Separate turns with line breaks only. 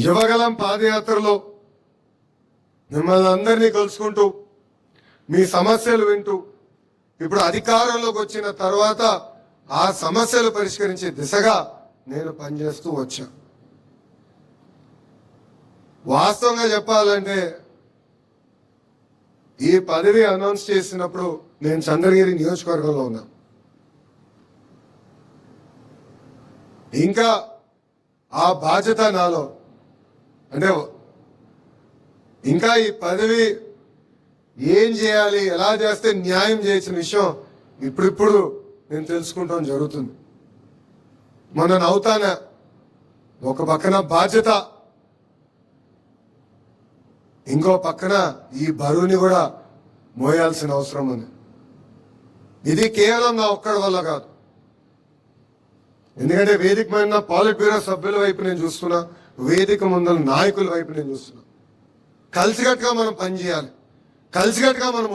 యువగలం పాదయాత్రలో మిమ్మల్ని అందరినీ కలుసుకుంటూ మీ సమస్యలు వింటూ ఇప్పుడు అధికారంలోకి వచ్చిన తర్వాత ఆ సమస్యలు పరిష్కరించే దిశగా నేను పనిచేస్తూ వచ్చా. వాస్తవంగా చెప్పాలంటే ఈ పదవి అనౌన్స్ చేసినప్పుడు నేను చంద్రగిరి నియోజకవర్గంలో ఉన్నా. ఇంకా ఆ బాధ్యత నాలో అంటే ఇంకా ఈ పదవి ఏం చేయాలి, ఎలా చేస్తే న్యాయం చేసిన విషయం ఇప్పుడిప్పుడు నేను తెలుసుకుంటాం జరుగుతుంది. మొన్న నవ్వుతానా, ఒక పక్కన బాధ్యత, ఇంకో పక్కన ఈ బరువుని కూడా మోయాల్సిన అవసరం ఉంది. ఇది కేవలం నా ఒక్కడి వల్ల కాదు. ఎందుకంటే వేదిక మీద పాలిట్ బ్యూరో సభ్యుల వైపు నేను చూస్తున్నా, వేదిక ముందర నాయకుల వైపు నేను చూస్తున్నా. కలిసికట్టుగా మనం పనిచేయాలి, కలిసికట్టుగా మనం